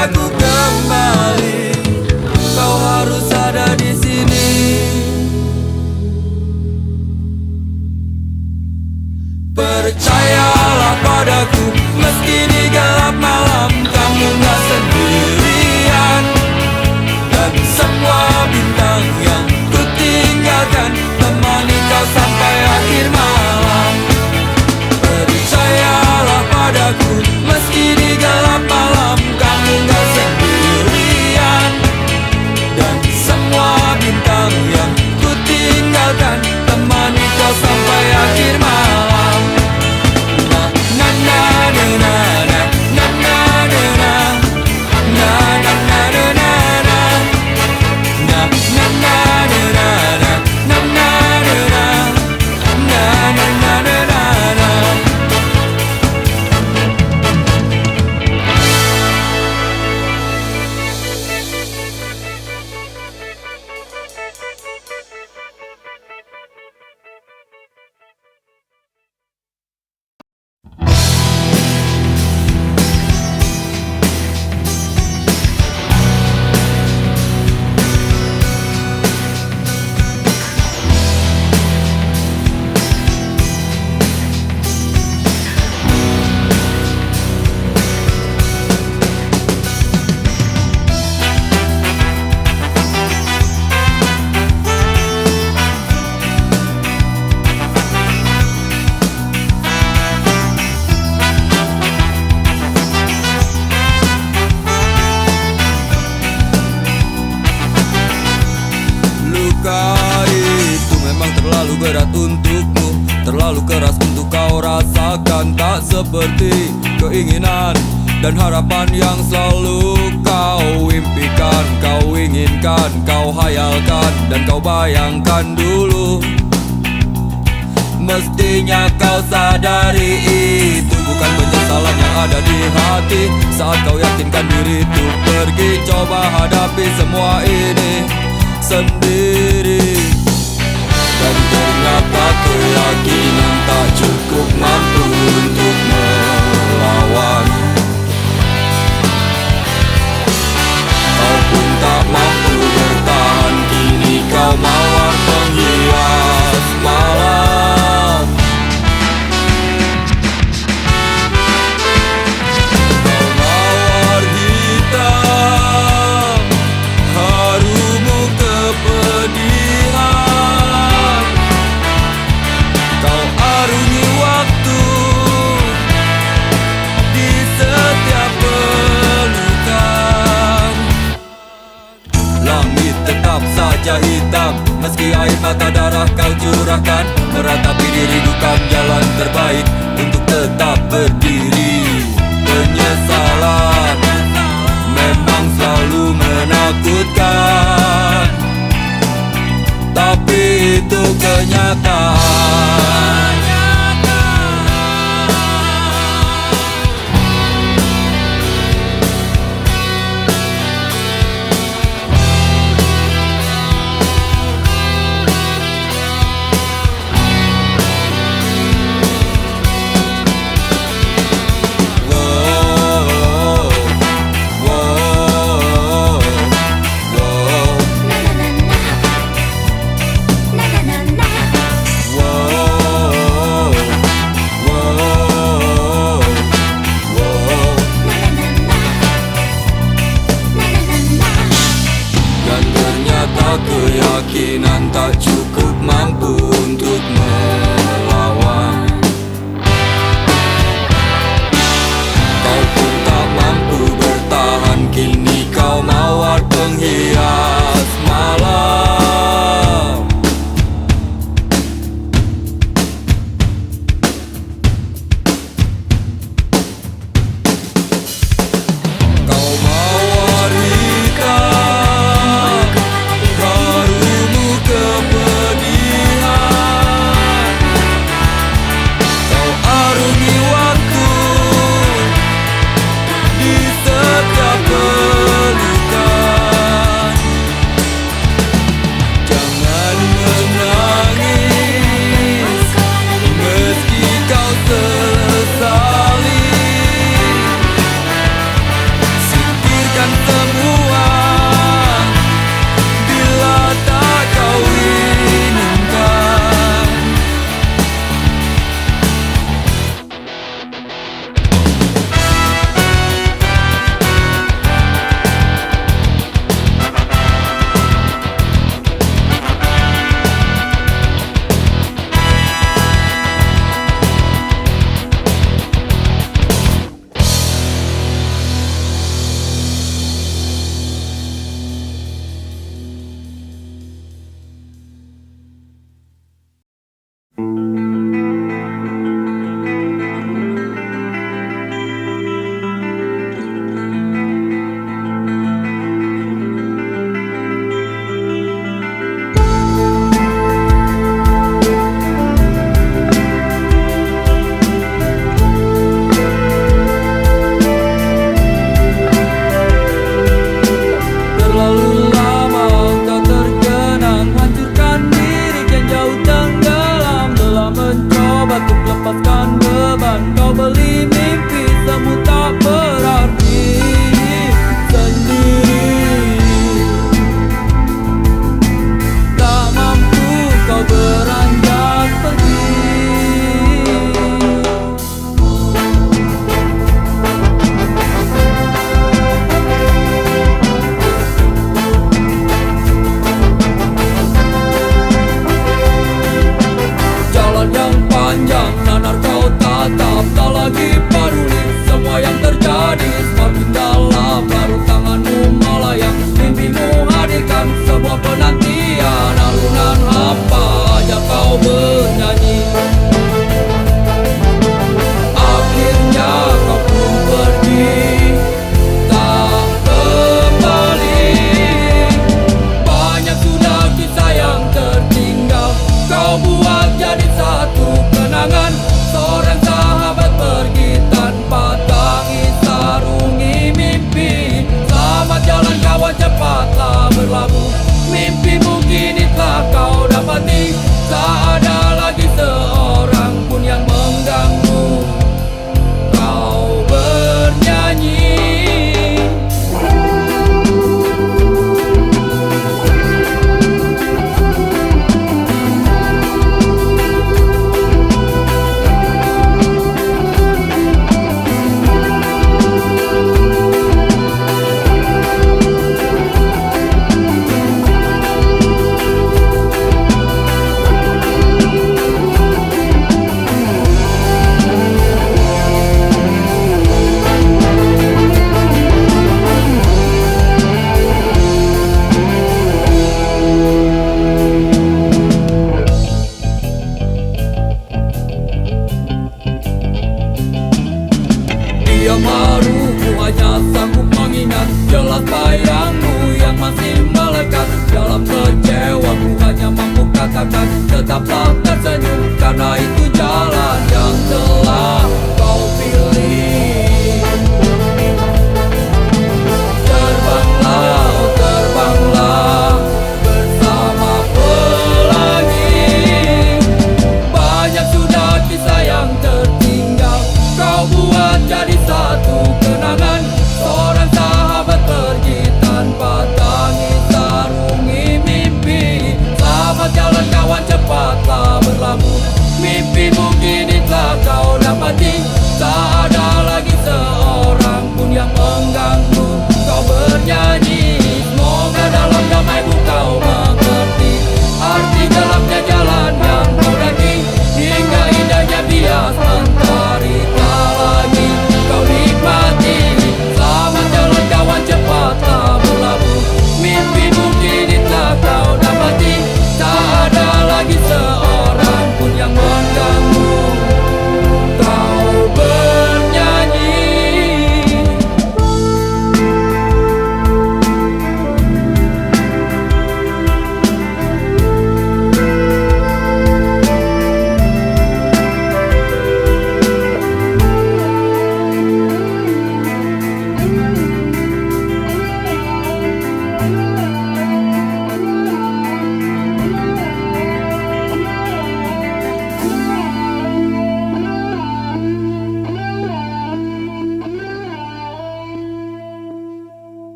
padaku kembali. Kau harus ada di sini. Percayalah padaku, meski di gelap malam kamu gak sendirian. Dan semua bintang yang ku tinggalkan temani kau sampai akhir malam. Percayalah padaku, meski di gelap malam kamu gak sendirian. Dan semua bintang yang ku tinggalkan temani kau sampai akhir malam. Terlalu berat untukmu, terlalu keras untuk kau rasakan. Tak seperti keinginan dan harapan yang selalu kau impikan, kau inginkan, kau hayalkan, dan kau bayangkan dulu. Mestinya kau sadari itu bukan penyesalan yang ada di hati. Saat kau yakinkan diri untuk pergi, coba hadapi semua ini sendiri. Dan ternyata keyakinan tak cukup mampu untuk melawan. Kau pun tak mampu bertahan, kini kau mawar penghias malam. Kau mawar hitam, harumu kepedihan. Kau arungi waktu di setiap pelukan. Langit tetap saja hitam, meski air mata darah kau curahkan. Meratapi diri bukan jalan terbaik untuk tetap berdiri. Penyesalan memang selalu menakutkan, tapi itu kenyataan. Keyakinan tak cukup mampu untuk melawan. Kau pun tak mampu bertahan, kini kau mawar penghias malam. Kau mawar hitam, harumu kepedihan.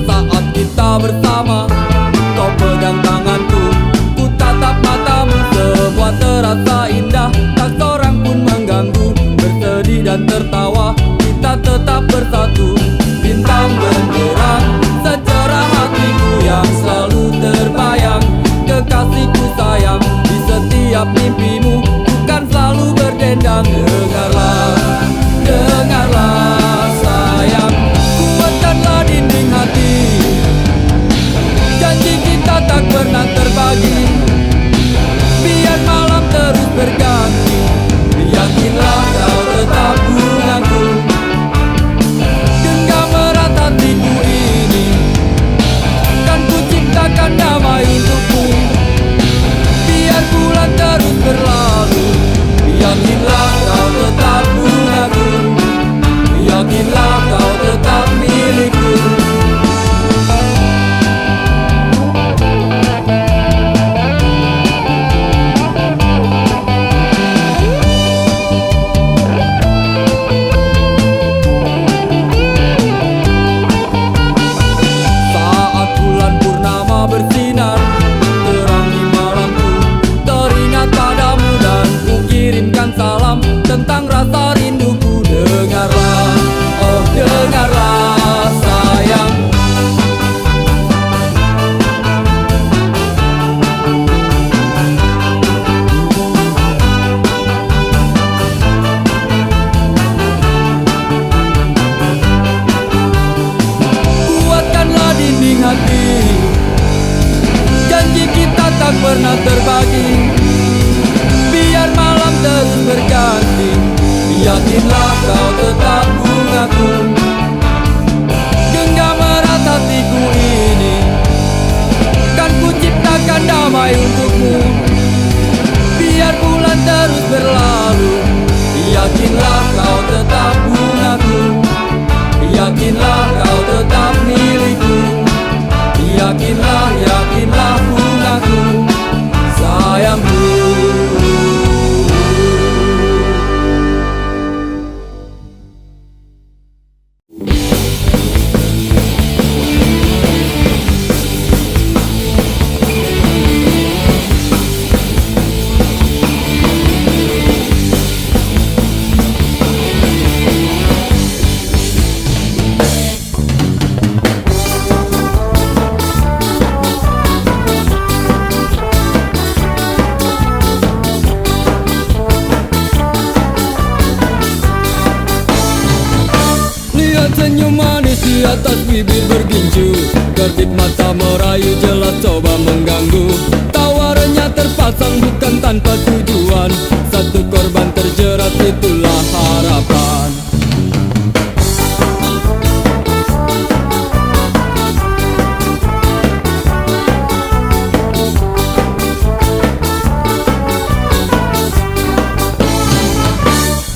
saat kita bersama. Kau pegang tanganku, ku tatap matamu. Semua terasa indah, tak seorang pun mengganggu. Bersedih dan tertawa, kita tetap bersatu. Bintang benderang, secerah hatiku yang selalu terbayang. Kekasihku sayang, di setiap mimpimu bukan selalu berdendang. Dengarlah, dengarlah sayang, kuatkanlah dinding hati. Janji kita tak pernah terbagi, biar malam terus berganti. Yakinlah kau tetap bungaku, genggam erat hatiku ini. Kan ku ciptakan damai untukmu, biar bulan terus berlalu. Yakinlah kau tetap bungaku, yakinlah kau tetap milikku. Saat bulan purnama bersinar, terangi malamku, teringat padamu dan ku kirimkan salam tentang rasa rinduku. Dengarlah, oh dengarlah sayang, kuatkanlah dinding hati. Janji kita tak pernah terbagi, biar malam terus berganti. Yakinlah kau tetap bungaku, genggam erat hatiku ini. Kan ku ciptakan damai untukmu, biar bulan terus berlalu. Yakinlah kau tetap bungaku, yakinlah kau tetap milikku. Yakinlah, yakinlah bungaku, sayangku. Senyum manis di atas bibir berginju, kedip mata merayu jelas coba mengganggu. Tawarannya terpasang bukan tanpa tujuan, satu korban terjerat itulah harapan.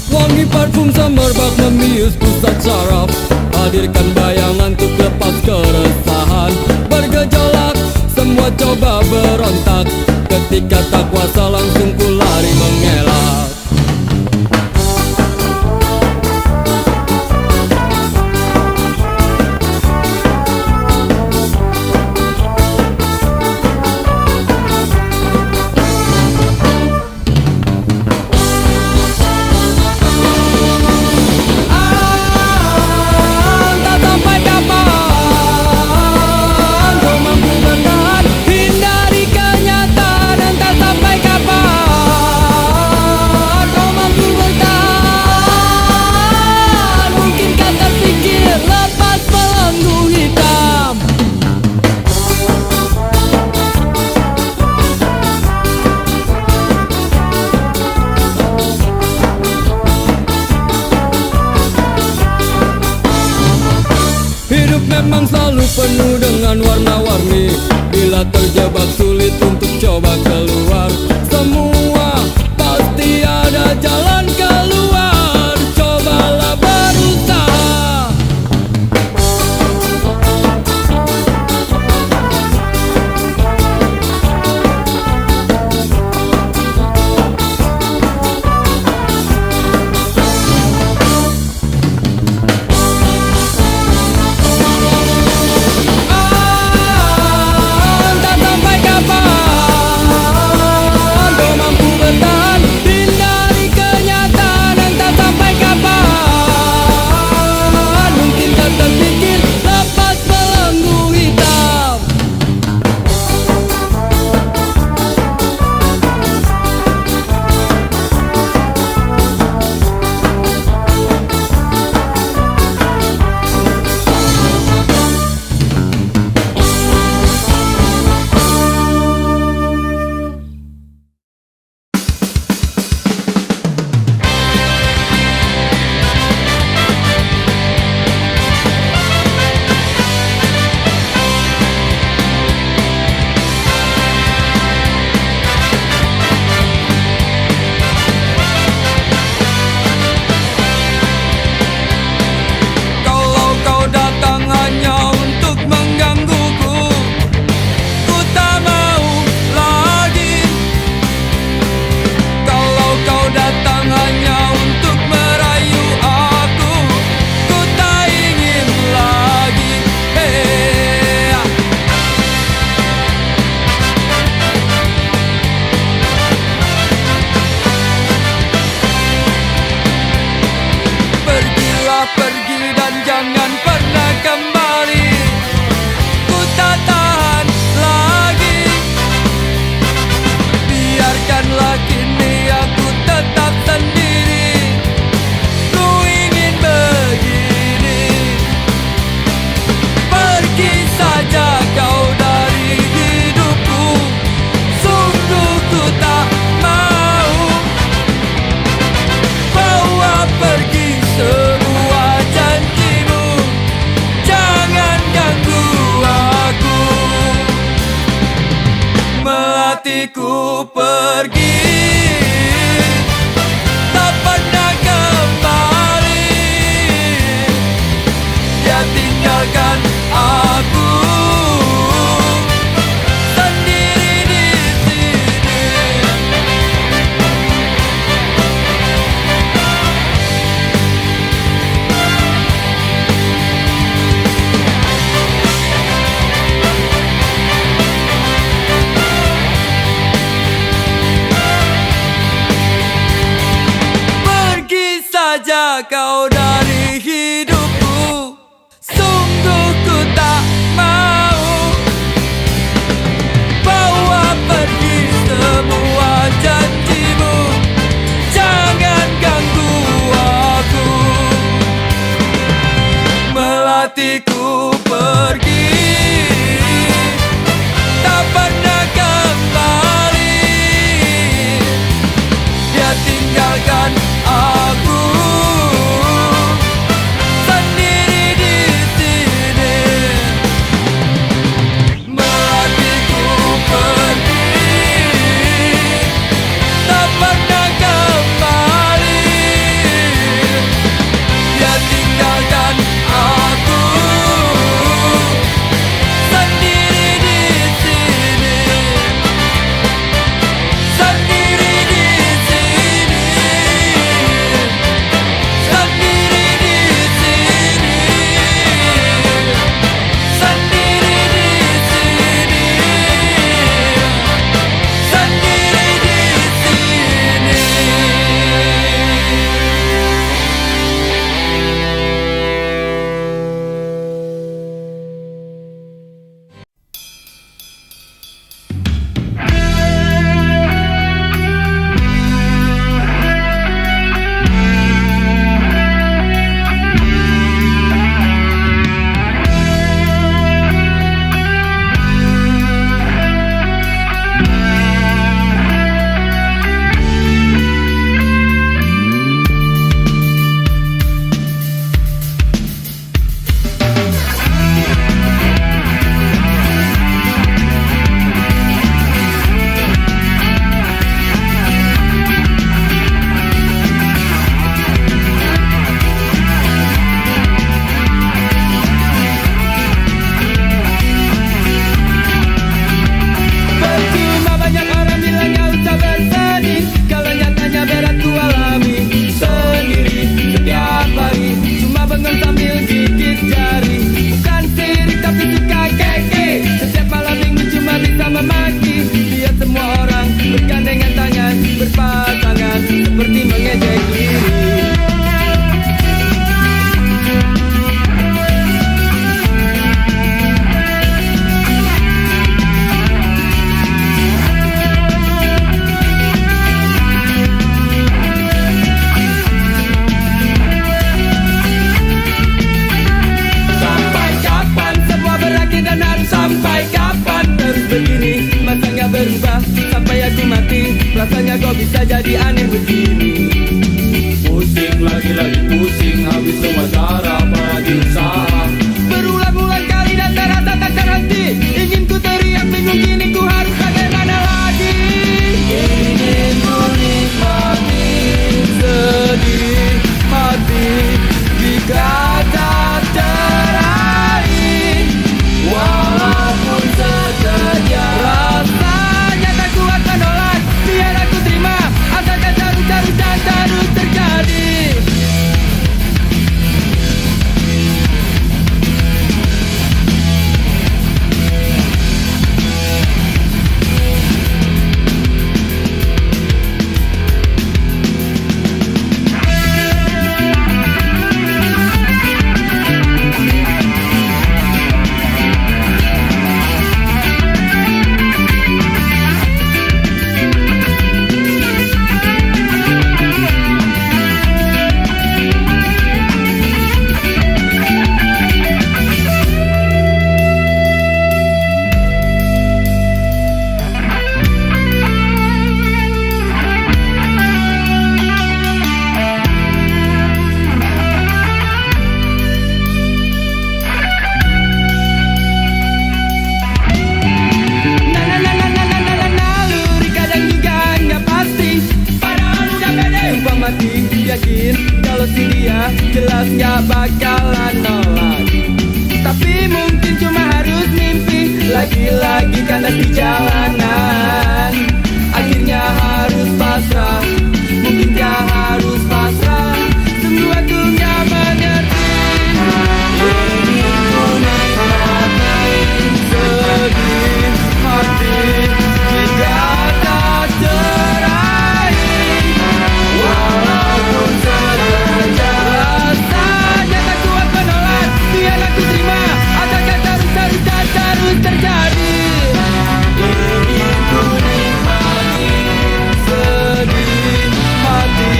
Wangi parfum semerbak membius pusat saraf, hadirkan bayangan untuk lepas keresahan. Bergejolak, semua coba berontak, ketika tak kuasa langsung ku lari mengelak. Memang selalu penuh dengan warna-warni, bila terjebak sulit untuk coba keluar. Semua pasti ada jalan keluar, cobalah berusaha. melatiku pergi, tak pernah kembali. Dia tinggalkan aku sendiri di sini. Pergi saja kau dari hidupku, sungguh ku tak mau. Bawa pergi semua janjimu, jangan ganggu aku. Melatiku pergi, tak pernah kembali. Dia tinggalkan aku tak bakalan nolak. Tapi mungkin cuma harus mimpi, lagi-lagi kandas di jalanan. Akhirnya harus pasrah, mungkinkah harus pasrah? Sungguh aku gak mengerti. Ini ku nikmati sedih hati jika tak teraih. Walaupun seterjang rasanya tak kuat menolak, biar aku terima. Akankah terus terjadi? Ini ku nikmati sedih hati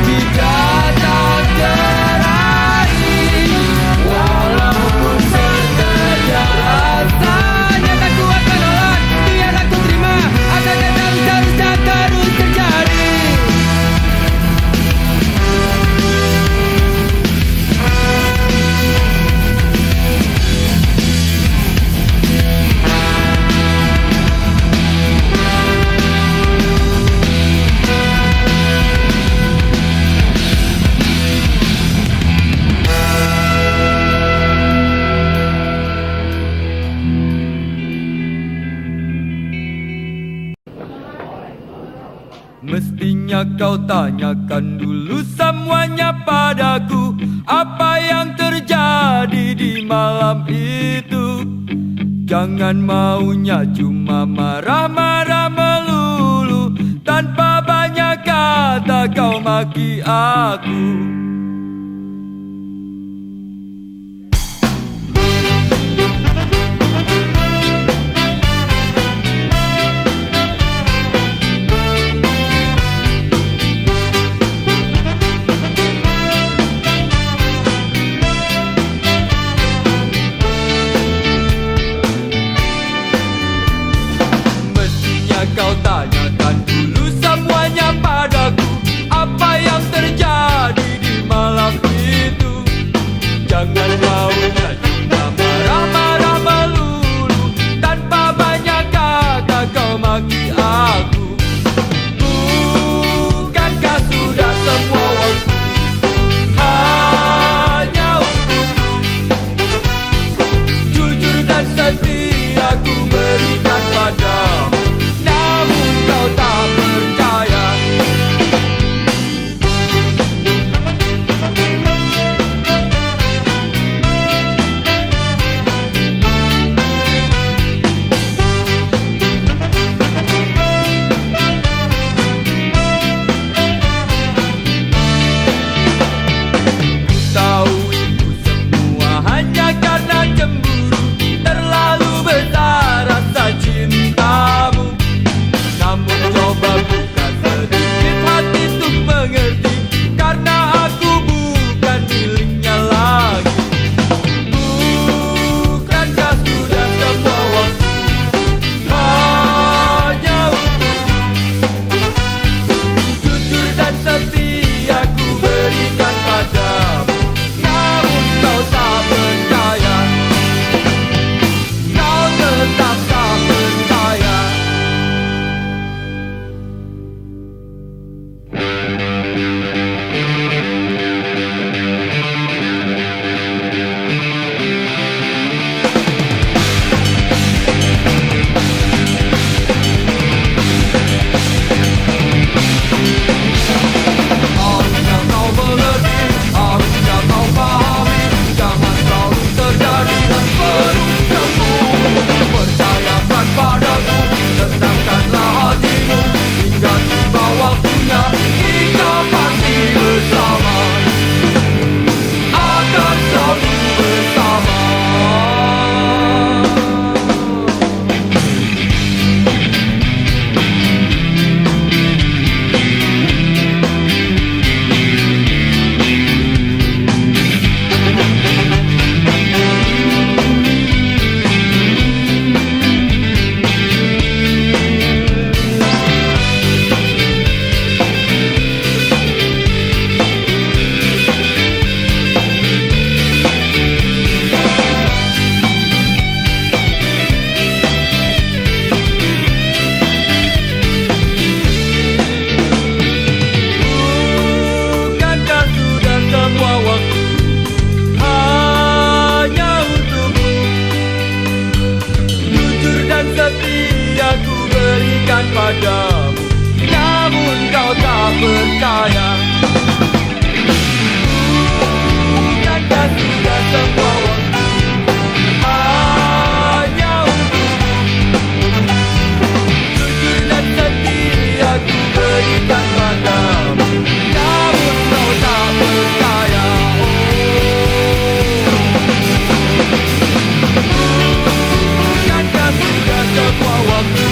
jika tak teraih. Walaupun seterjang rasanya tak kuat menolak, biar aku terima. Akankah terus terjadi? Mestinya kau tanyakan dulu semuanya padaku, apa yang terjadi di malam itu. Jangan maunya cuma marah-marah melulu, tanpa banyak kata kau maki aku. Kau tanyakan dulu semuanya padaku, apa yang terjadi di malam itu. Jangan maunya cuma marah-marah melulu, tanpa banyak kata kau maki aku. Bukankah sudah semua waktu hanya untukku? Jujur dan setia aku berikan padamu, kau tak percaya. Ku tahu itu semua hanya karena cemburu, terlalu padamu, namun kau tak percaya. Dan sudah semua waktu hanya untukmu. Jujur dan setia ku berikan padamu, namun kau tak percaya. Dan sudah semua waktu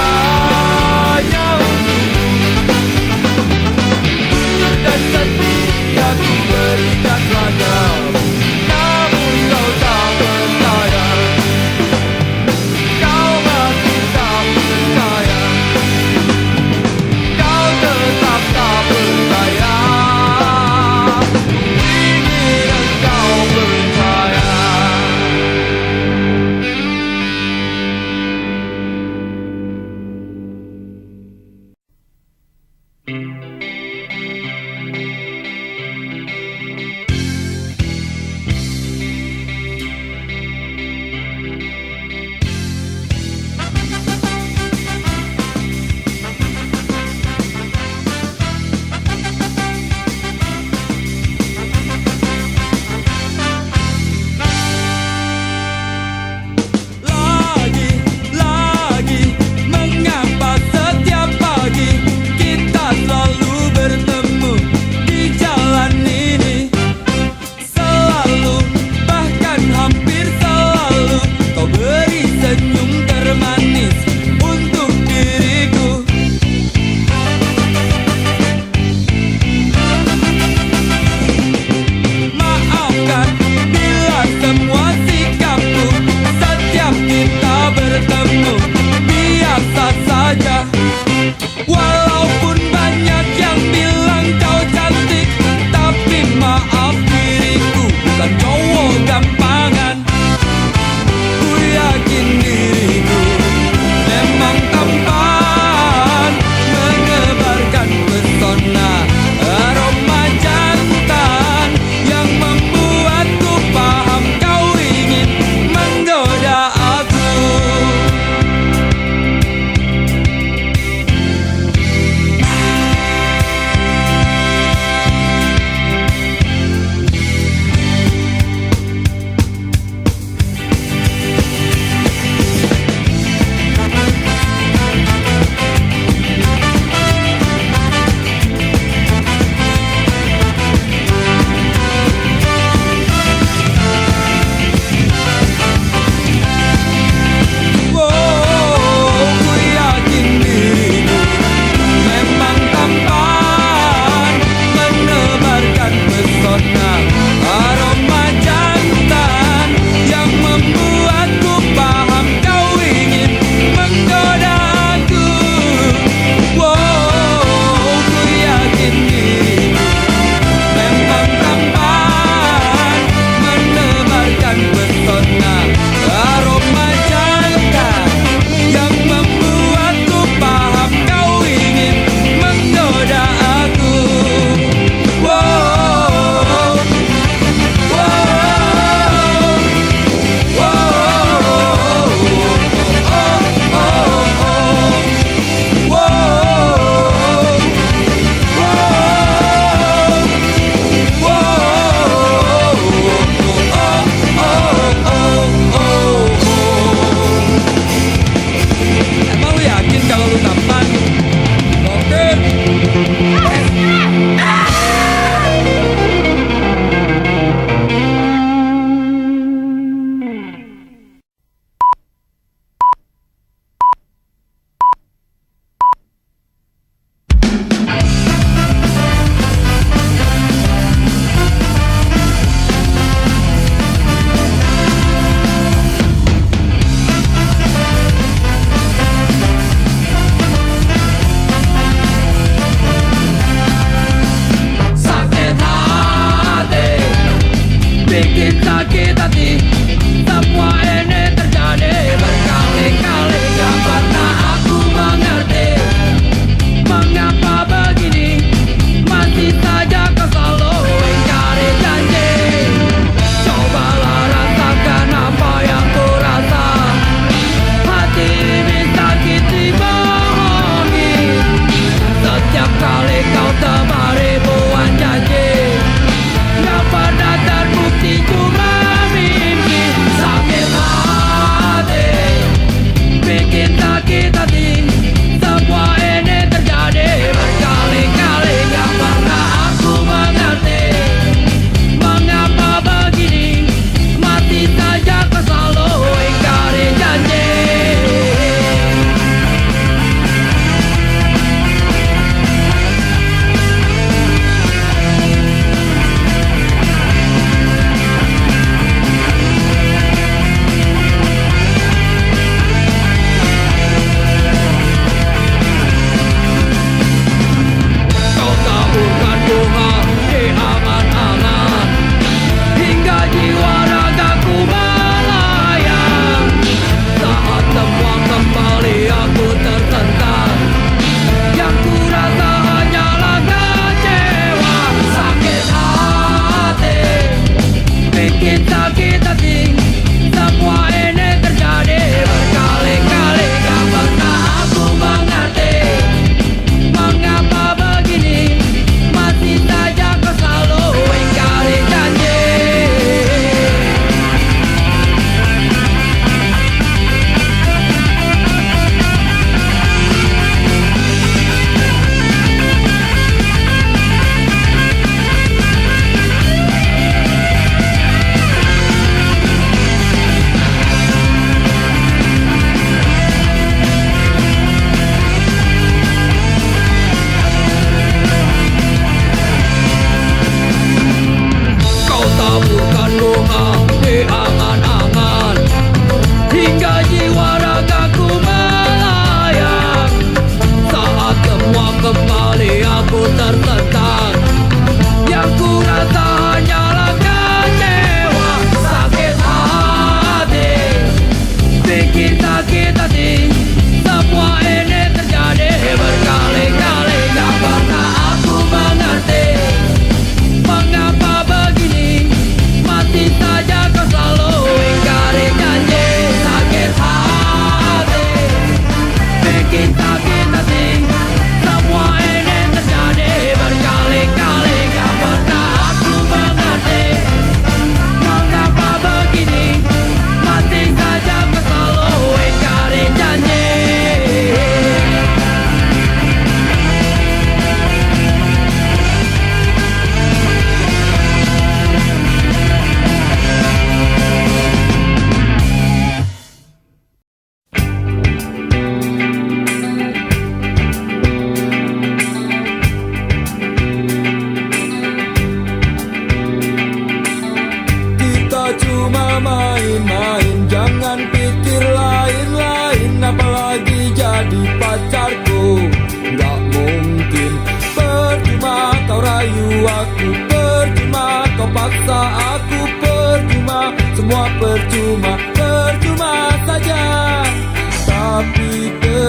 hanya untukmu. Jujur dan setia ku berikan padamu,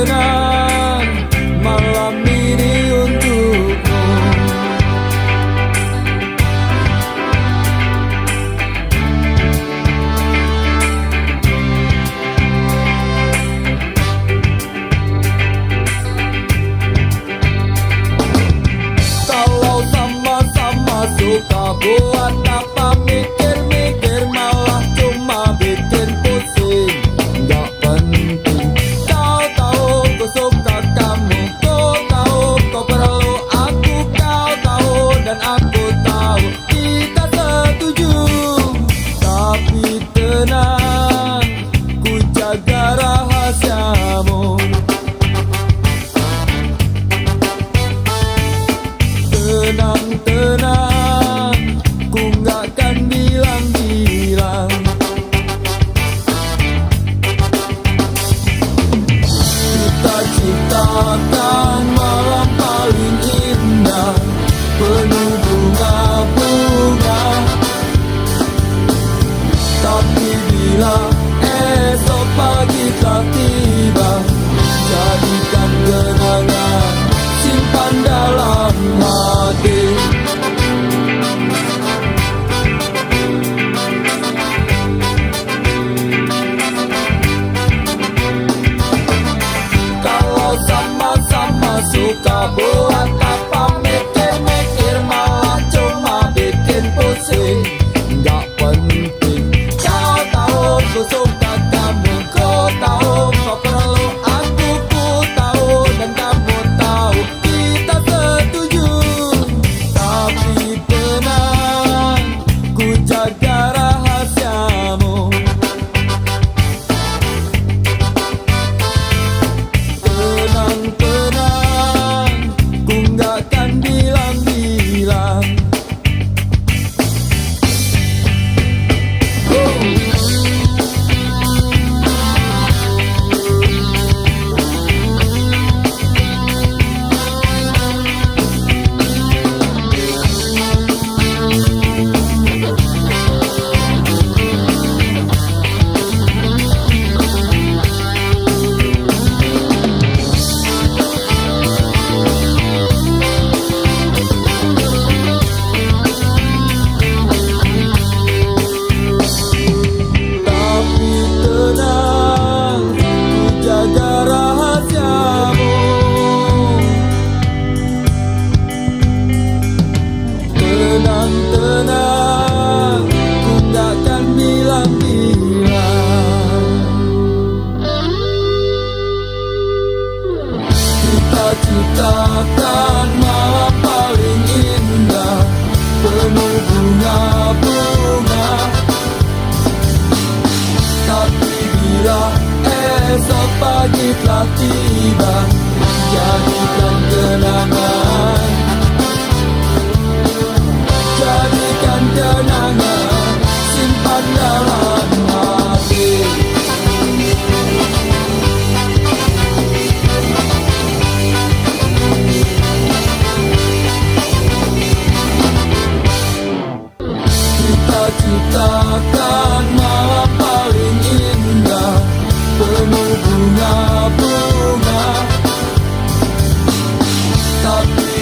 tenang malam ini untukmu. Kalau sama-sama suka buat apa mikir-mikir, malah cuma bikin pusing. Gak penting. Kau tahu ku suka kamu, kau tahu kau perlu aku, kau tahu dan aku tahu kita setuju. Tapi tenang, ku jaga rahasiamu. Tenang, tenang, ku gak akan bilang-bilang. Kita ciptakan malam paling indah, penuh bunga-bunga. Tapi bila esok pagi telah tiba, jadikan kenangan, simpan dalam hati. Kalau sama-sama suka buat apa mikir-mikir, malah cuma bikin pusing. Gak penting. Kau tahu ku suka kamu, kau tahu kau perlu aku, ku tahu dan kamu tahu kita setuju. Tapi tenang, ku jaga rahasiamu. Tenang, tenang, ku gak akan bilang-bilang. Tapi tenang, ku jaga rahasiamu. Tenang, tenang, ku gak akan bilang-bilang. Kita ciptakan malam paling indah, penuh bunga-bunga. Tapi bila esok pagi telah tiba, jadikan kenangan, jadikan kenangan, simpan dalam hati. Kita ciptakan malam paling indah, penuh bunga-bunga. Tapi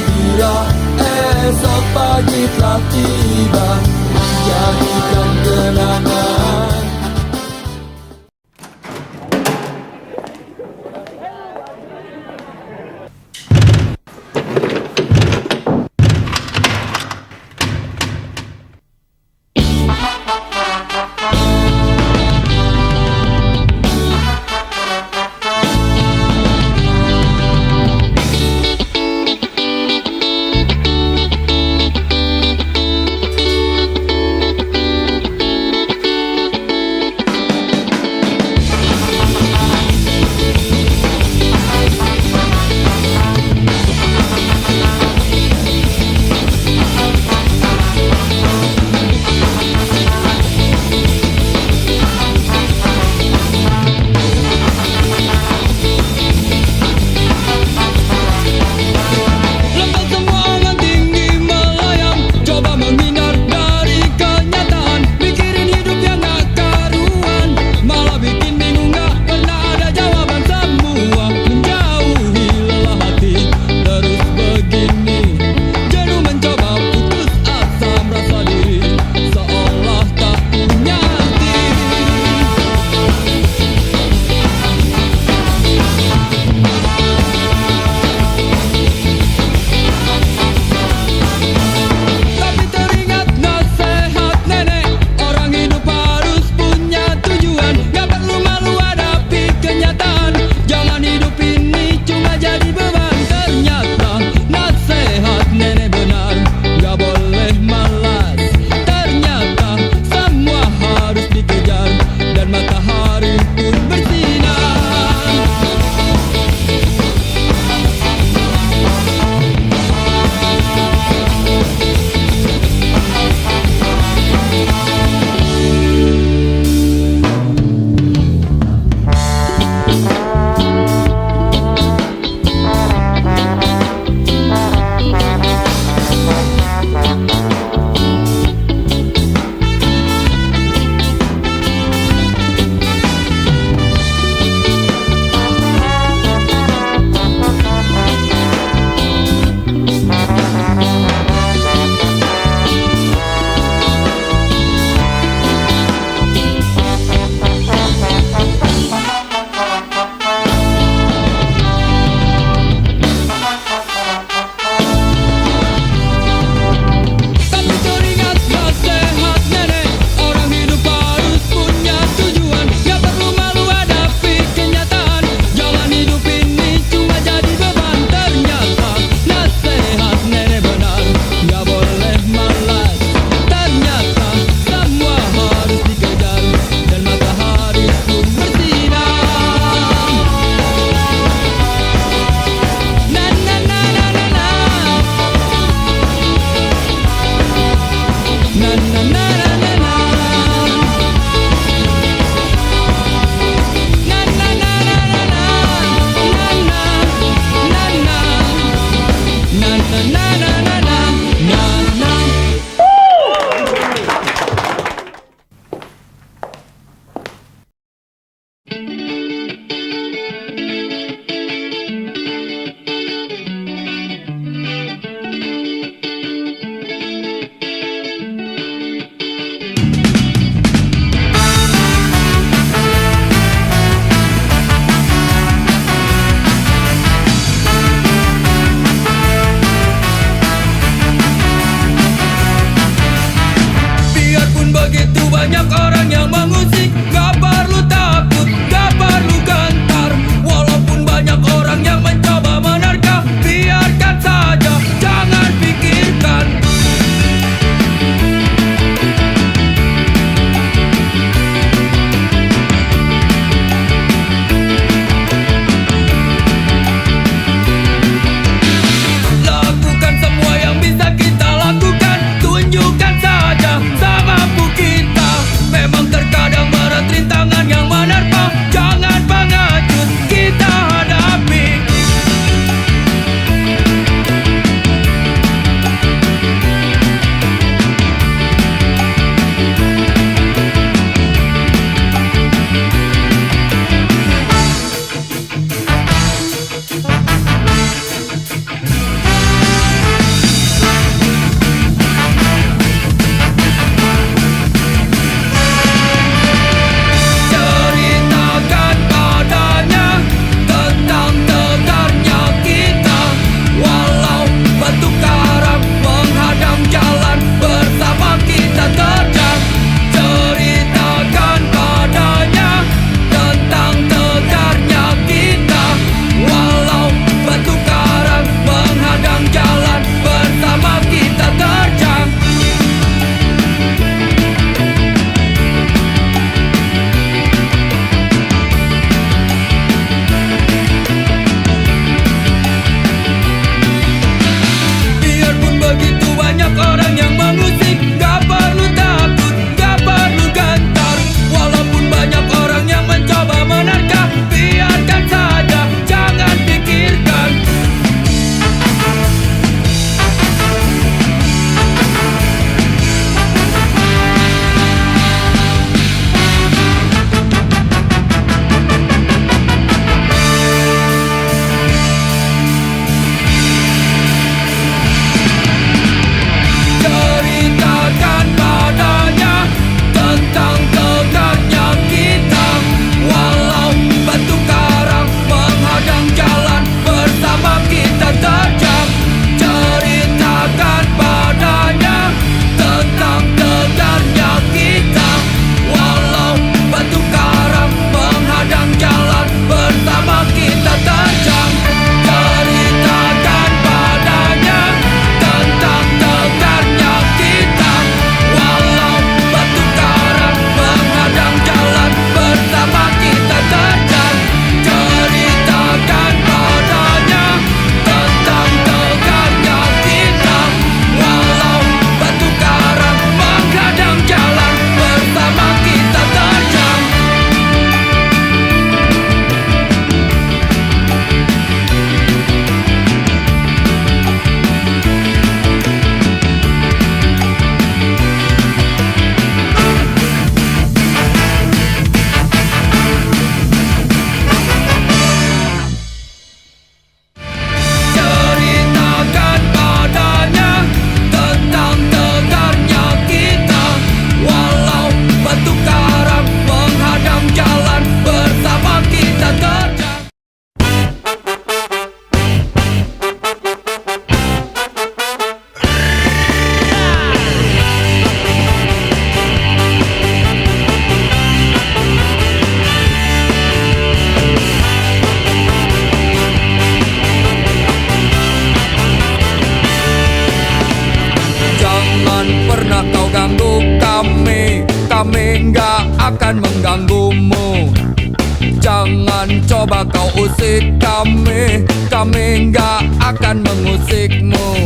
Jangan coba kau usik kami, kami nggak akan mengusikmu.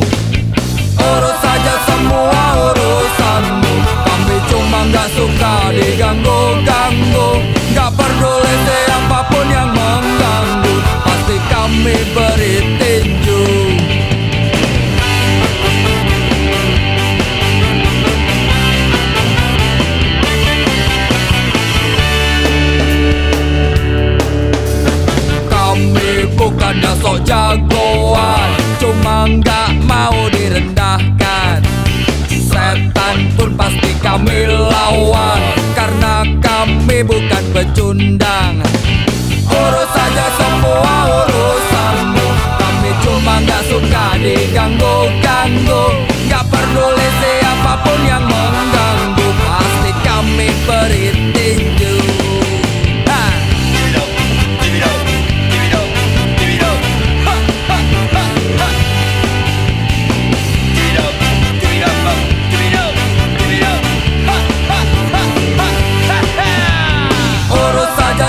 Urus saja semua urusanmu, kami cuma nggak suka diganggu-ganggu. Nggak peduli siapapun yang mengganggu, pasti kami beri tinju. Bukannya sok jagoan, cuma nggak mau direndahkan. Setan pun pasti kami lawan, karena kami bukan pecundang. Urus saja semua urusanmu, kami cuma nggak suka diganggu-ganggu. Nggak peduli siapapun yang mengganggu, pasti kami beri tinju.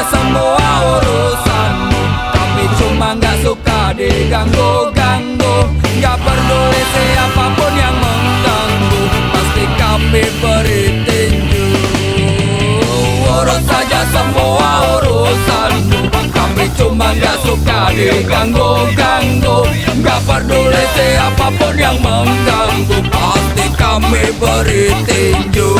Semua urusanmu, kami cuma nggak suka diganggu-ganggu. Nggak peduli siapapun yang mengganggu, pasti kami beri tinju. Urus saja semua urusanmu, kami cuma nggak suka diganggu-ganggu. Nggak peduli siapapun yang mengganggu, pasti kami beri tinju.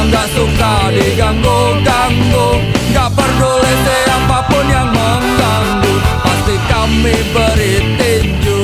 Nggak suka diganggu-ganggu, nggak peduli siapapun yang mengganggu, pasti kami beri tinju.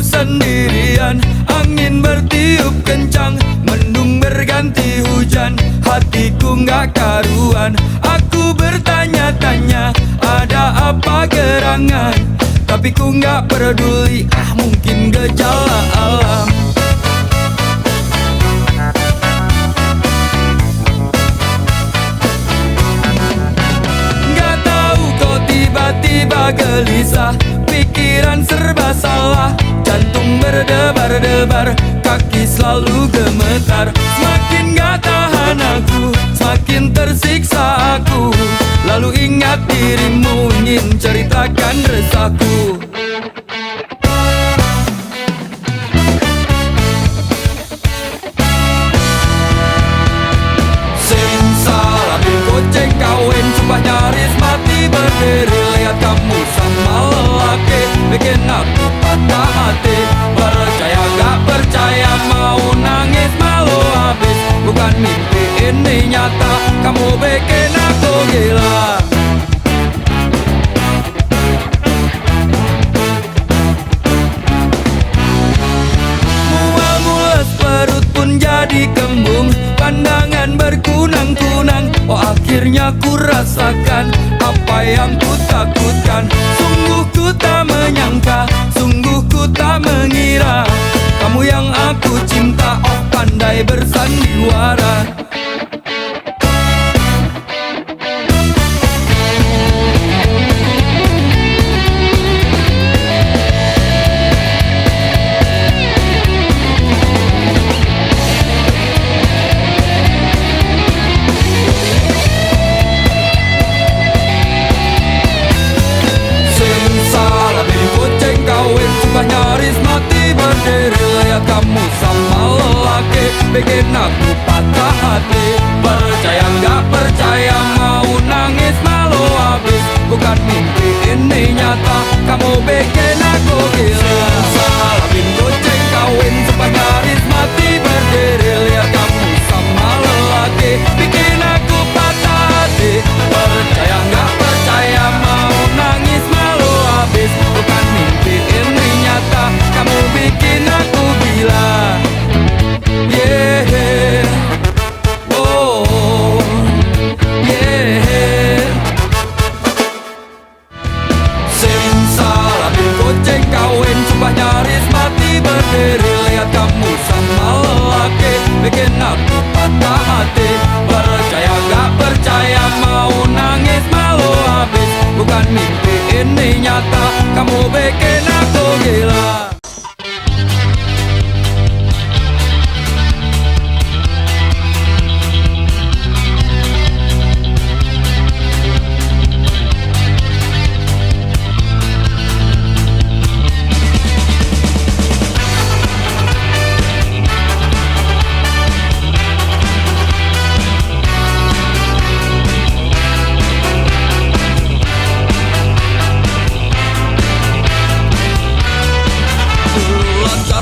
Sendirian, angin bertiup kencang, mendung berganti hujan, hatiku nggak karuan. Aku bertanya-tanya, ada apa gerangan? Tapi ku nggak peduli, mungkin gejala alam. Nggak tahu kok tiba-tiba gelisah, pikiran serba salah, jantung berdebar-debar, kaki selalu gemetar. Semakin gak tahan aku, semakin tersiksa aku. Lalu ingat dirimu, ingin ceritakan resahku. Simsalabim kucing kawin, sumpah nyaris mati berdiri. Lihat kamu sama lelaki, bikin aku patah hati. Percaya gak percaya, mau nangis malu habis. Bukan mimpi ini nyata, kamu bikin aku gila. Mual mules perut pun jadi kembung, pandangan berkunang-kunang. Oh akhirnya ku rasakan apa yang ku takutkan. Sungguh ku tak menyangka, sungguh ku tak mengira, kamu yang aku cinta, oh pandai bersandiwara. Nyaris mati berdiri, lihat kamu sama lelaki, bikin aku patah hati. Percaya gak percaya, mau nangis malu habis. Bukan mimpi Simsalabim kucing kawin, sumpah nyaris mati berdiri. Lihat kamu sama lelaki, bikin aku patah hati. Percaya gak percaya, mau nangis malu habis. Bukan mimpi ini nyata, kamu bikin aku gila.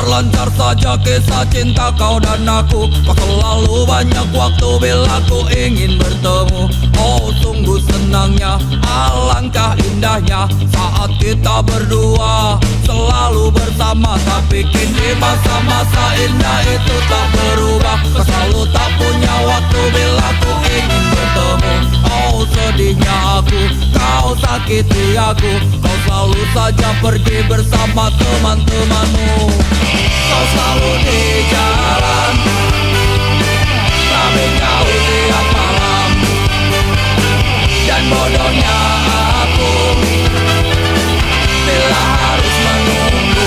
Lancar saja kisah cinta kau dan aku. Kau selalu banyak waktu bila ku ingin bertemu. Oh sungguh senangnya, alangkah indahnya saat kita berdua selalu bersama. Tapi kini masa-masa indah itu tak berubah. Kau selalu tak punya waktu bila ku ingin bertemu. Oh sedihnya aku, kau sakiti aku. Kau selalu saja pergi bersama teman-temanmu. Kau selalu di jalan, tapi kau tiap malam. Dan bodohnya aku bila harus menunggu.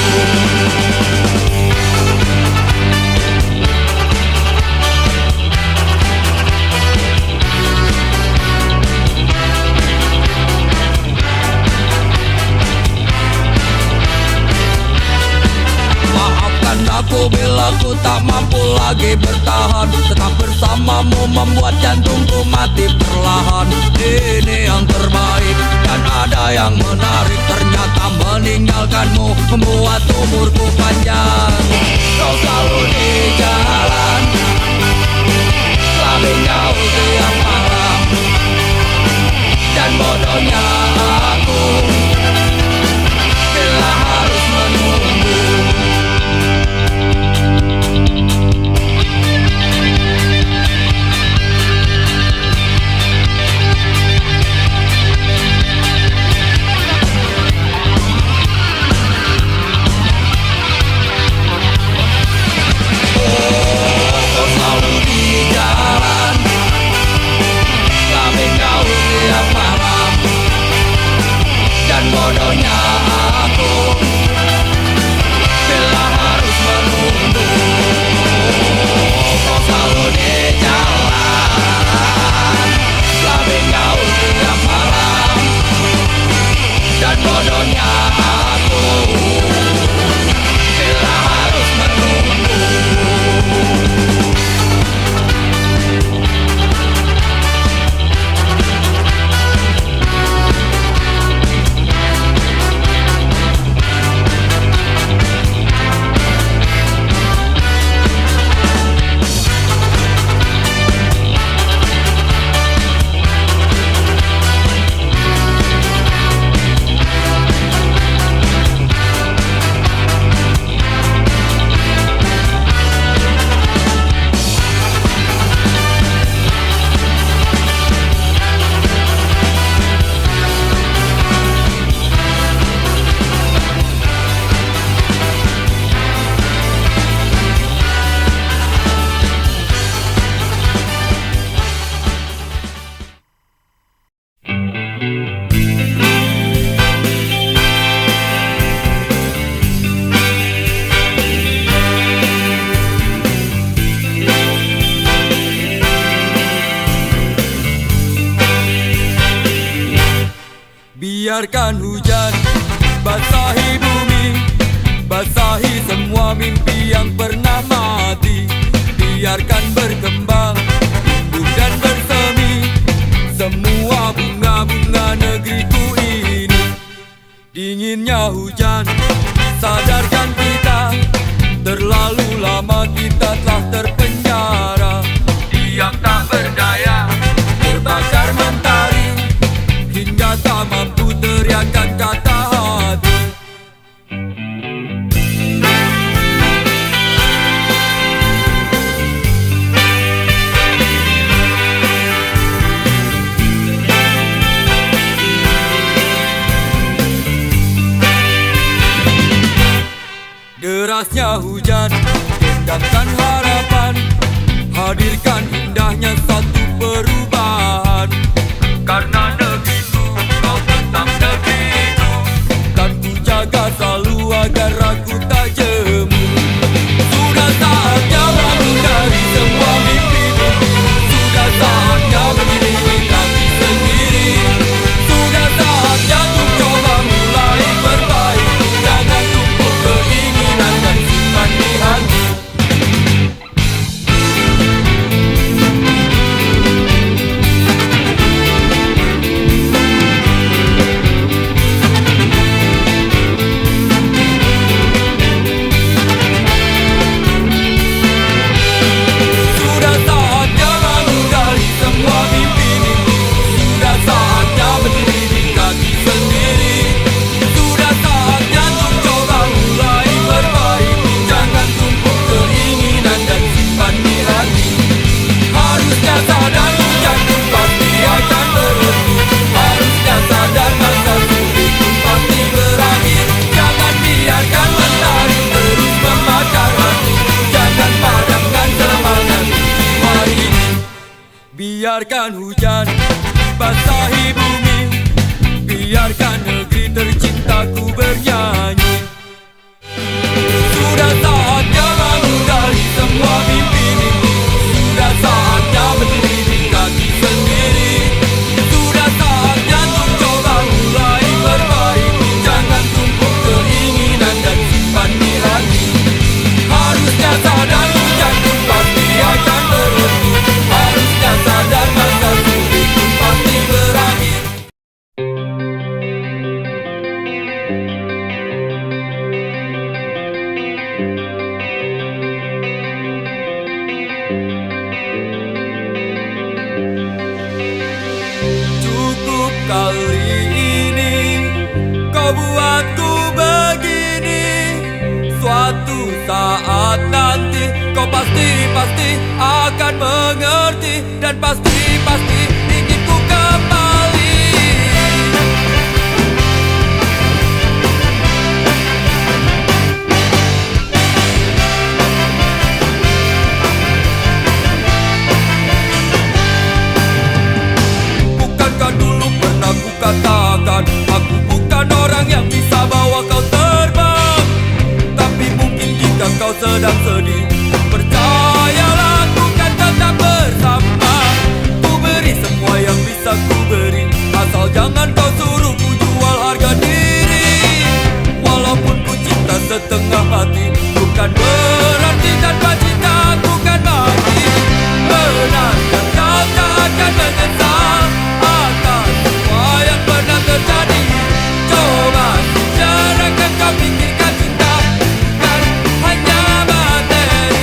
Aku bila ku tak mampu lagi bertahan, tetap bersamamu membuat jantungku mati perlahan. Ini yang terbaik dan ada yang menarik, ternyata meninggalkanmu membuat umurku panjang. Kau selalu di jalan, tapi kau tiap malam. Dan bodohnya aku bila harus menunggu. Bodohnya aku bila harus menunggu. Kau selalu di jalan, tapi kau tiap malam. Dan bodohnya aku bila harus menunggu. Biarkan hujan basahi bumi, basahi semua mimpi yang pernah mati. Biarkan berkembang, tumbuh dan bersemi semua bunga-bunga negeriku ini. Dinginnya hujan, sadarkan kita, terlalu lama kita telah terpenjara. Diam tak berdaya, terbakar mentari, hingga tak mampu teriakan kata hati. derasnya hujan, gendangkan harapan, hadirkan indahnya satu perubahan. Karena negeriku, kau tentang negeriku, kan ku jaga selalu agar aku tak jemu. Sudah saatnya bangun dari semua mimpi-mimpi, sudah saatnya berdiri di kaki sendiri, sudah saatnya untuk coba mulai perbaiki. Jangan tumpuk keinginan dan simpan di hati. Sudah saatnya bangun dari semua mimpi-mimpi, sudah saatnya berdiri di kaki sendiri, sudah saatnya untuk coba mulai perbaiki. Jangan tumpuk keinginan dan simpan di hati. Harusnya sadar hujan pun pasti akan berhenti, harusnya sadar masa sulit pun pasti berakhir. Jangan biarkan mentari terus membakar hati, jangan padamkan semangat jiwa ini. Biarkan hujan basahi bumi, biarkan negeri tercintaku bernyanyi. Sudah saatnya bangun dari semua mimpi-mimpi, sudah saatnya berdiri di kaki sendiri, sudah saatnya untuk coba mulai perbaiki. Jangan tumpuk keinginan dan simpan di hati. Harusnya sadar hujan pun pasti akan berhenti, harusnya sadar masa sulit pun pasti berakhir. Cukup kali ini kau buatku begini, suatu saat nanti kau pasti akan mengerti, dan pasti ingin ku kembali. Bukankah dulu pernah ku katakan, aku bukan orang yang bisa bawa kau terbang. Tapi mungkin jika kau sedang sedih, percayalah ku kan tetap bersama. Ku beri semua yang bisa ku beri, asal jangan kau suruh ku jual harga diri. Walaupun ku cinta setengah mati, bukan berarti tanpa cinta ku kan mati. Benarkah kau tak akan menyesal atas semua yang pernah terjadi? Coba sejarahkan, kau pikirkan cinta bukan hanya materi.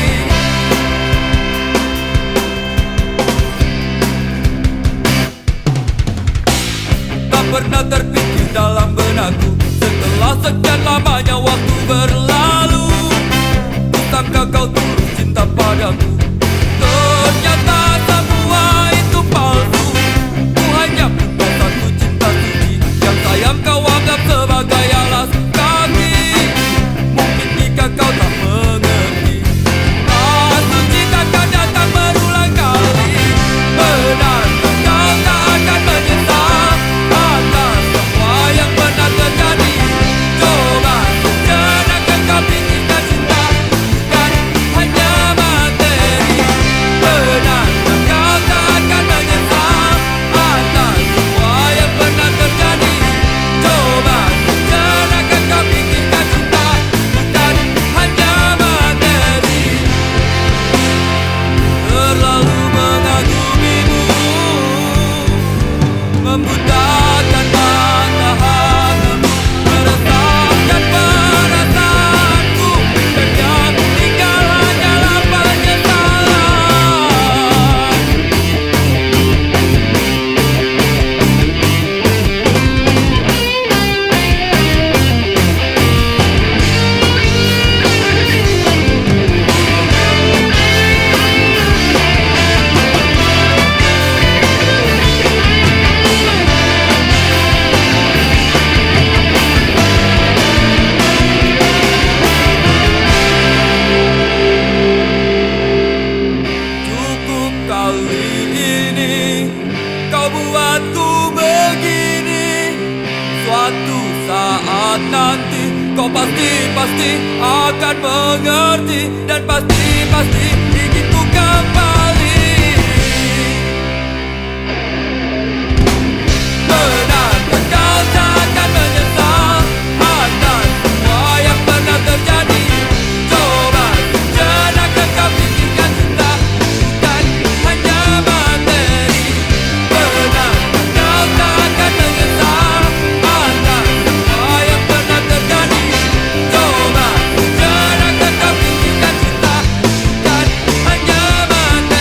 suatu saat nanti kau pasti akan mengerti, dan pasti ingin ku kembali. Benarkah kau takkan menyesal atas semua yang pernah terjadi? Coba sejenak kau pikirkan, cinta bukan hanya materi. Benarkah kau takkan menyesal atas semua yang pernah terjadi? Coba sejenak kau pikirkan, cinta bukan hanya materi.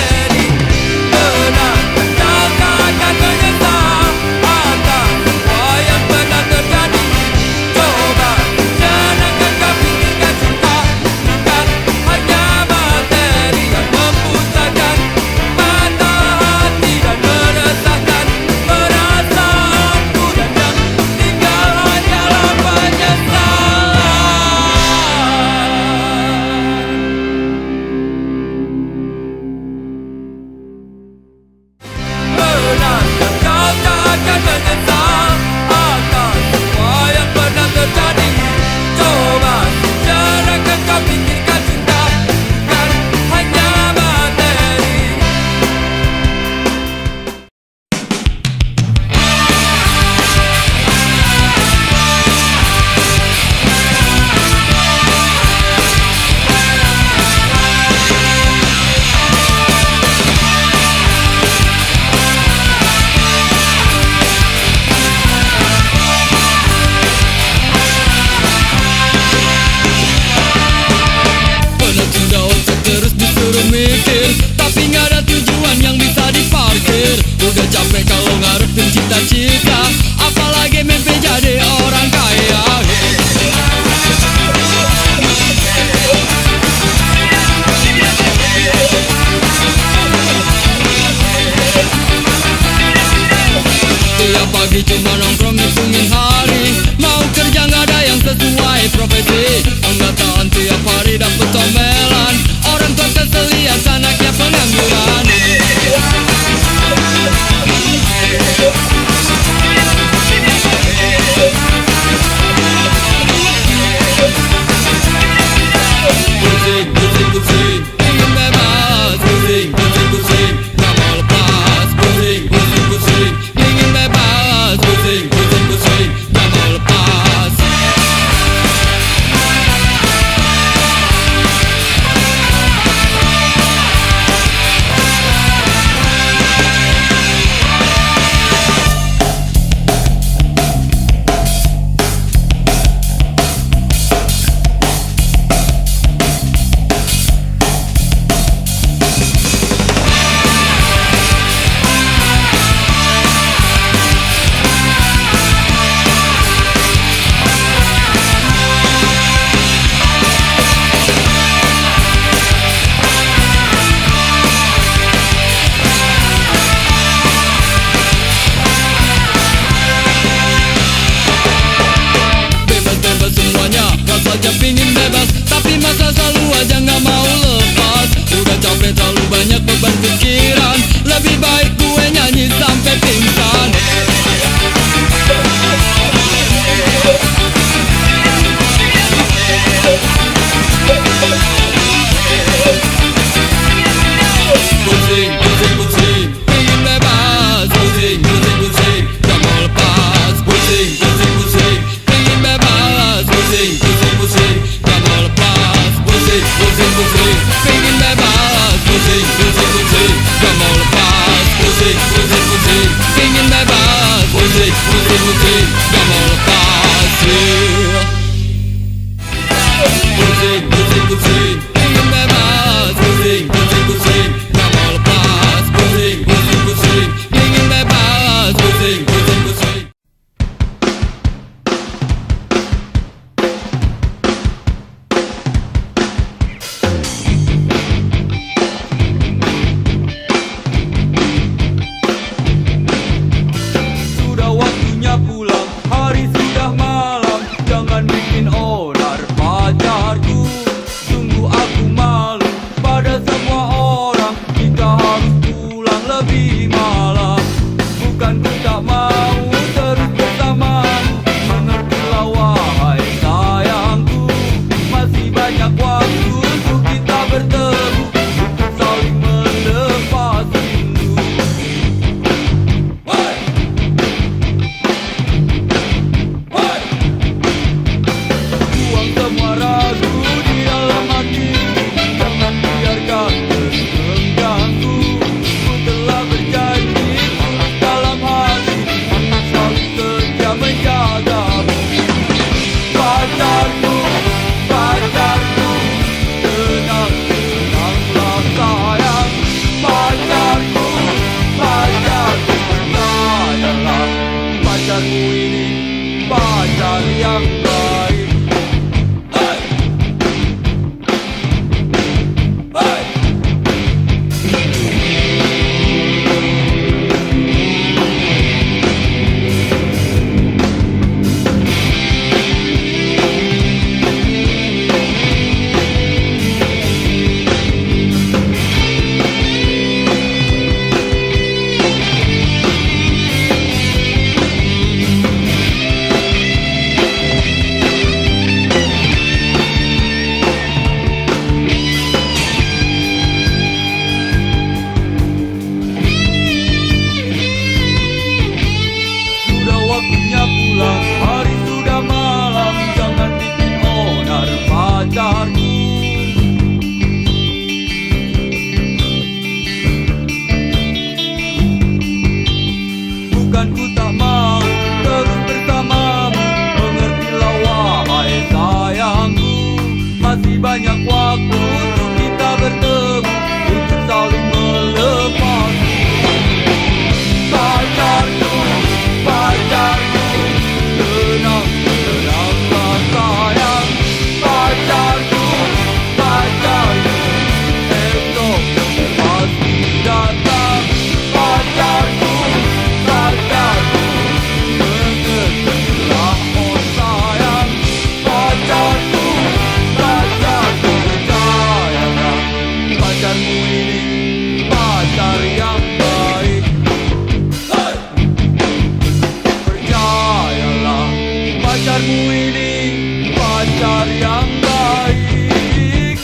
pacarmu ini pacar yang baik.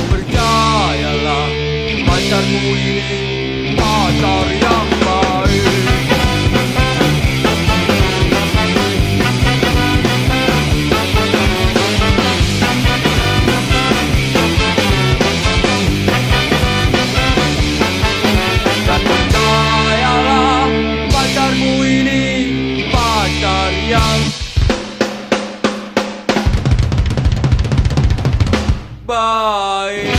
Percayalah, pacarmu ini pacar yang baik. Dan percayalah, pacarmu ini pacar yang baik.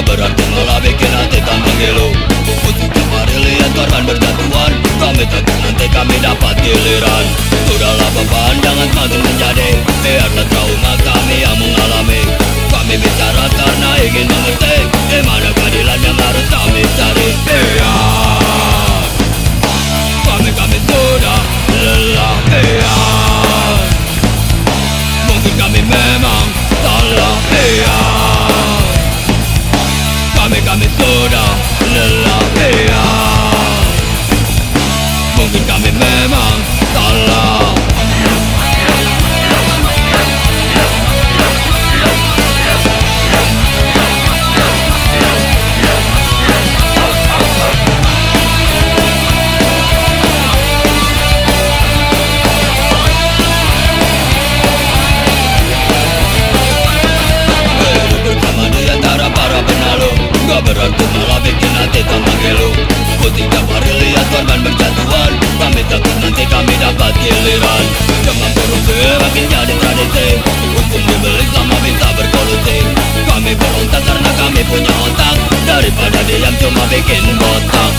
Gak berarti malah bikin hati tambah ngilu. Putih tiap hari lihat korban berjatuhan, kami takut nanti kami dapat giliran. Sudahlah beban jangan semakin menjadi, biarlah trauma kami yang mengalami. Kami bicara karena ingin mengerti, di mana keadilan yang harus kami cari. Kami sudah lelah. Mungkin kami memang salah. Kami sudah lelah. Mungkin kami memang salah. Gak berarti malah bikin hati tambah ngilu. Putih tiap hari lihat korban berjatuhan, kami takut nanti kami dapat giliran. Jangan korupsi makin jadi tradisi, hukum dibeli sama bisa berkolusi. Kami berontak karena kami punya otak, daripada diam cuma bikin botak.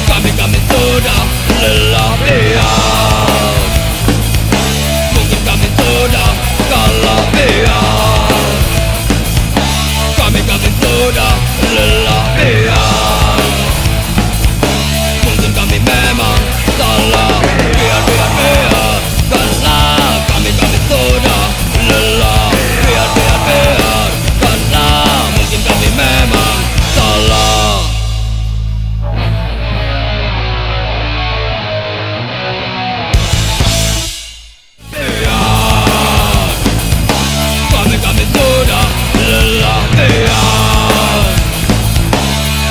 Kami sudah lelah. Mungkin kami sudah kalah. Kami sudah lelah. Mungkin kami memang salah. Biar karena kami sudah lelah. Biar karena mungkin kami memang salah. Kami sudah lelah.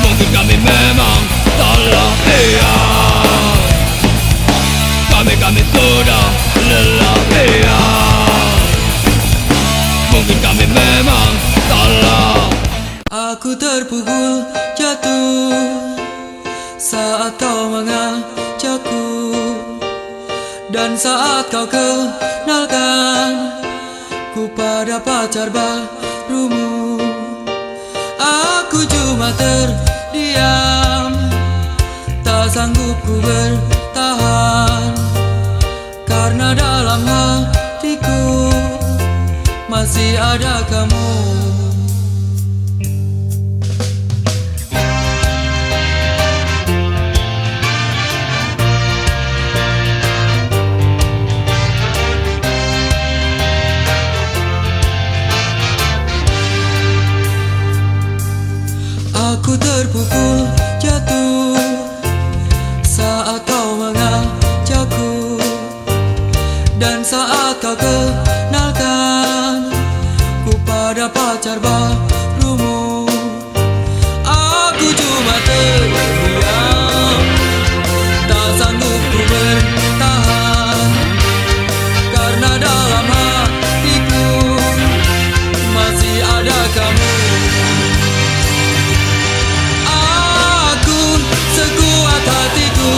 Mungkin kami memang salah. Kami sudah lelah. Mungkin kami memang salah. Aku terpukul jatuh saat kau mengajakku, dan saat kau kenalkan ku pada pacar barumu. Aku cuma terdiam, tak sanggup ku bertahan, karena dalam hatiku masih ada kamu. Aku terpukul jatuh saat kau mengajakku, dan saat kau kenalkan ku pada pacar barumu. Aku cuma terdiam, tak sanggup ku bertahan, karena dalam hatiku masih ada kamu. Sekuat hatiku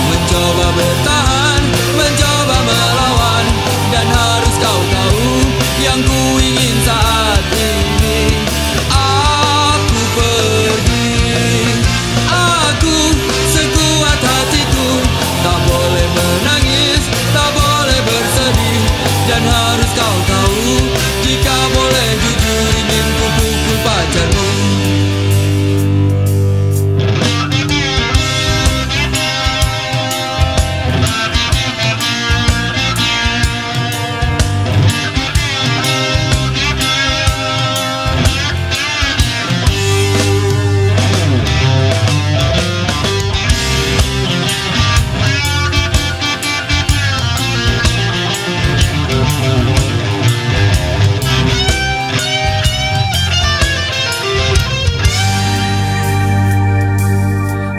mencoba bertahan, mencoba melawan, dan harus kau tahu yang ku ingin saat ini. Aku pergi, aku sekuat hatiku, tak boleh menangis, tak boleh bersedih, dan harus kau tahu jika boleh jujur ingin ku pukul pacarmu.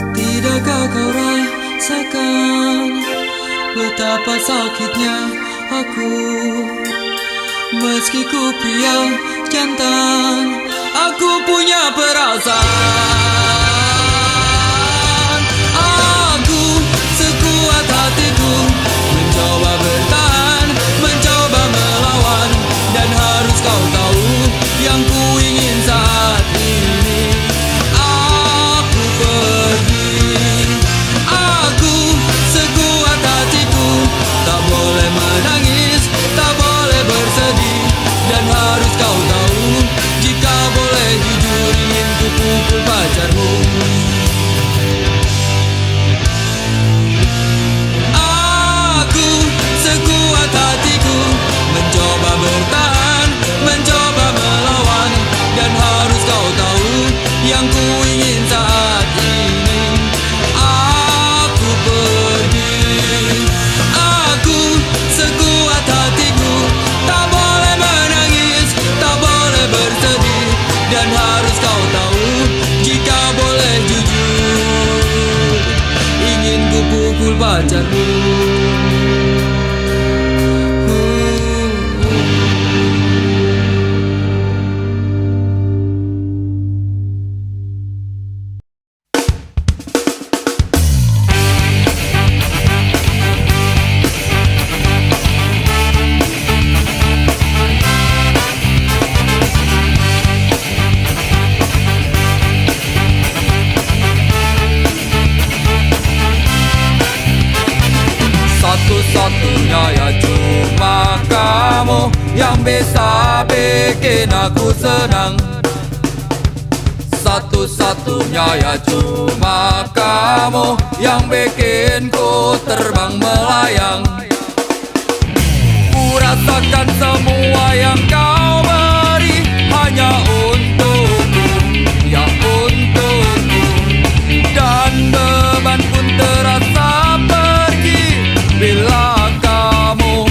Tidakkah kau rasakan betapa sakitnya aku? Meski ku pria jantan, aku punya perasaan. Aku sekuat hatiku mencoba bertahan, mencoba melawan, dan harus kau tahu yang ku yang bisa bikin aku senang. Satu-satunya ya cuma kamu yang bikin ku terbang melayang. Ku rasakan semua yang kau beri hanya untukku, ya untukku. Dan beban pun terasa pergi bila kamu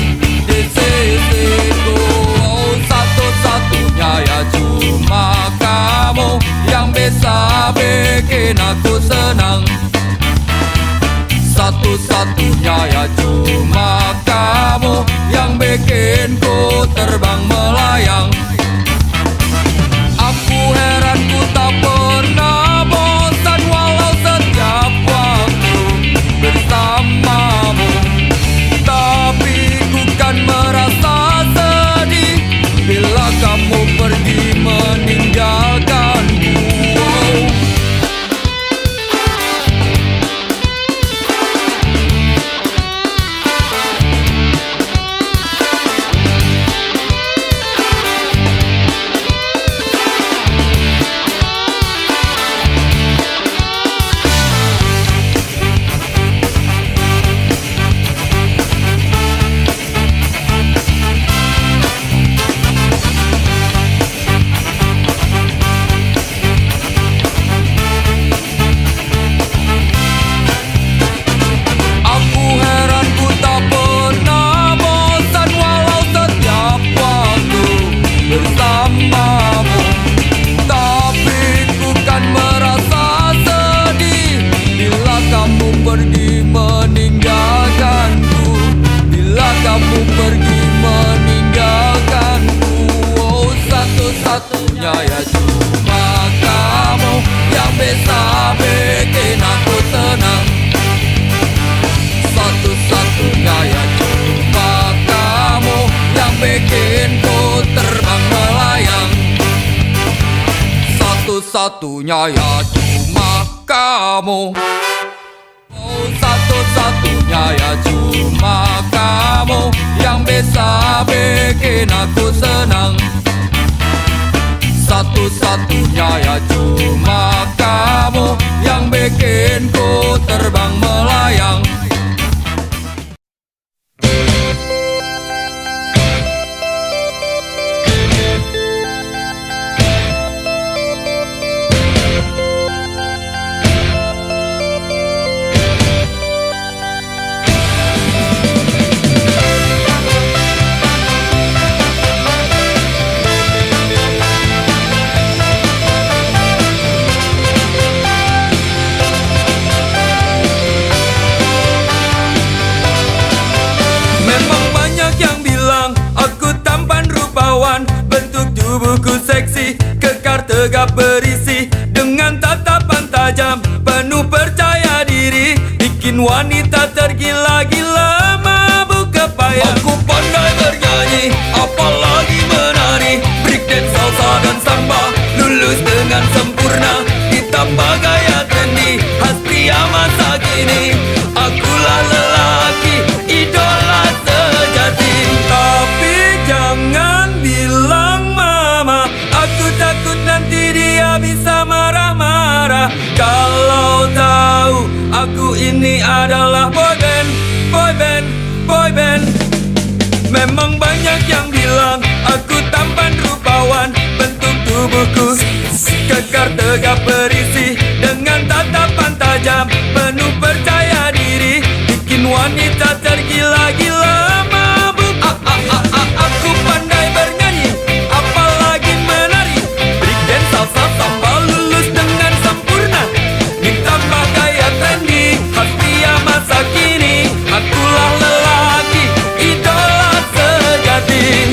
di sisiku. Oh, satu-satunya ya cuma kamu yang bisa bikin aku senang. Satu-satunya ya cuma kamu yang bikin ku terbang melayang. Aku heran ku tak pernah bosan walau setiap waktu bersamamu. Tapi ku kan merasa sedih bila kamu pergi meninggalkanku. Pergi meninggalkanku, bila kamu pergi meninggalkanku. Oh, satu-satunya ya cuma kamu yang bisa bikin aku tenang. Satu-satunya ya cuma kamu yang bikin ku terbang melayang. Satu-satunya ya cuma kamu. Satu-satunya ya cuma kamu yang bisa bikin aku senang. Satu-satunya ya cuma kamu yang bikin ku terbang melayang. Bentuk tubuhku seksi, kekar tegap berisi, dengan tatapan tajam, penuh percaya diri, bikin wanita tergila-gila, mabuk kepayang. Aku pandai bernyanyi, apalagi menari, breakdance, salsa dan samba, lulus dengan sempurna, ditambah gaya trendy, khas pria masa kini. Akulah lelaki, idola sejati. Tapi jangan bilang mama, aku takut nanti dia bisa marah-marah kalau tahu aku ini adalah boyband, boyband, boyband. Memang banyak yang bilang aku tampan rupawan, bentuk tubuhku kekar tegap berisi, dengan tatapan tajam, penuh percaya diri, bikin wanita tergila-gila, mabuk. Aku pandai bernyanyi, apalagi menari, breakdance, salsa, samba, lulus dengan sempurna, ditambah gaya trendy, khas pria masa kini. Akulah lelaki, idola sejati.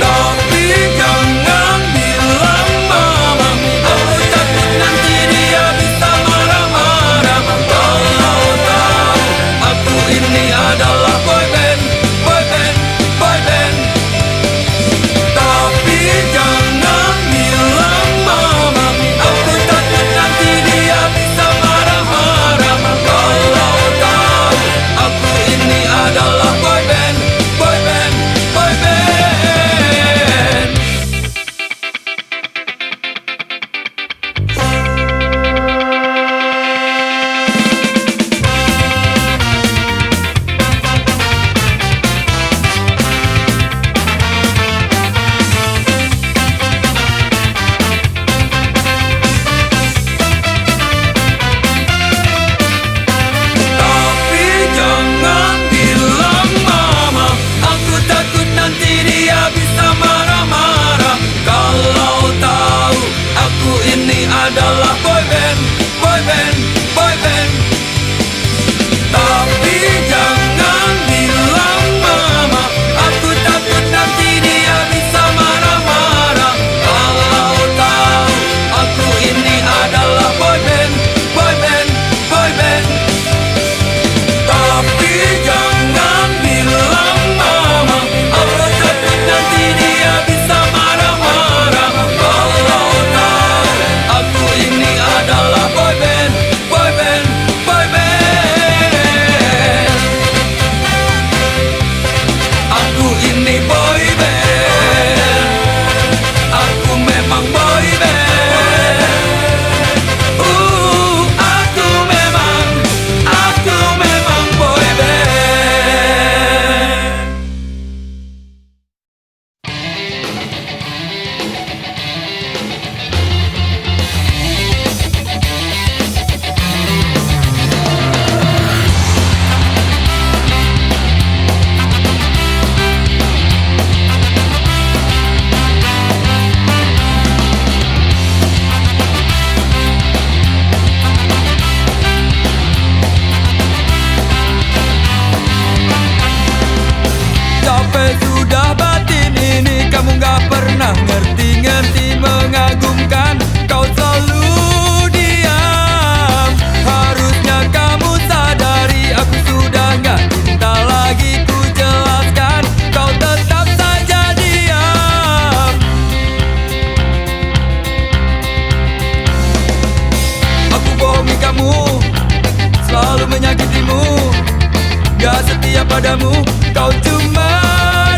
padamu, kau cuma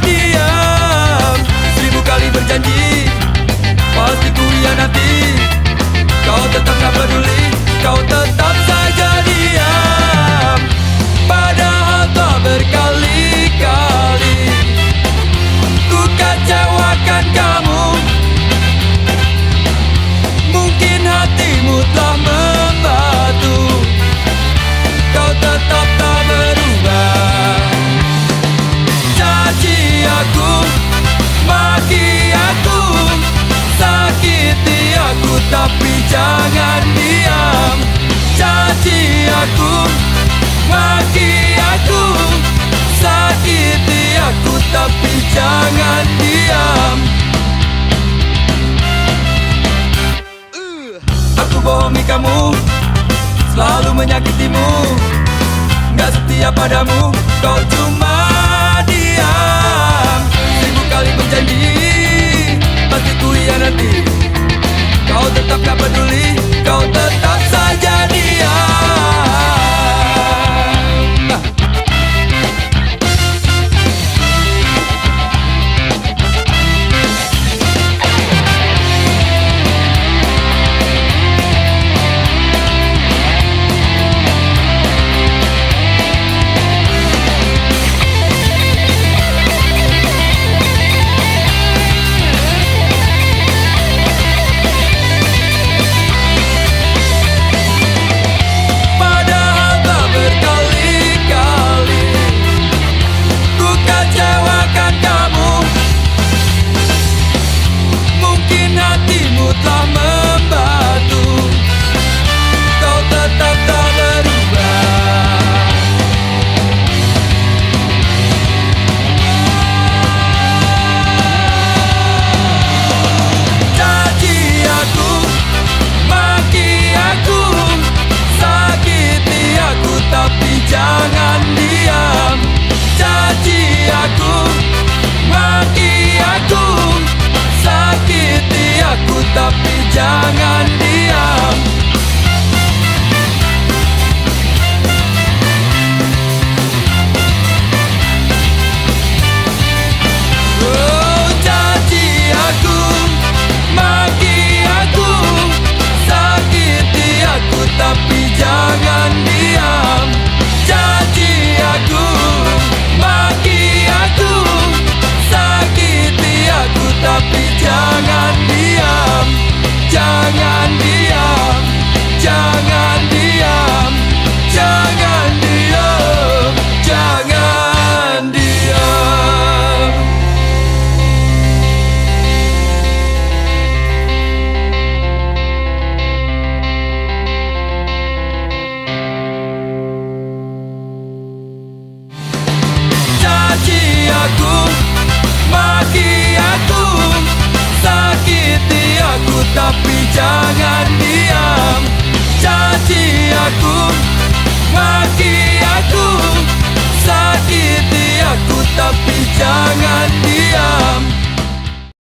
diam. 1000 kali berjanji, pasti ku hianati. Kau tetap tak peduli, kau tetap saja diam. Padahal tak berkali-kali ku kecewakan kamu. Mungkin hatimu telah membatu, kau tetap tak berubah. Caci aku, maki aku, sakiti aku, tapi jangan diam. Caci aku, maki aku, sakiti aku, tapi jangan diam. Aku bohongi kamu, selalu menyakitimu, gak setia padamu, kau cuma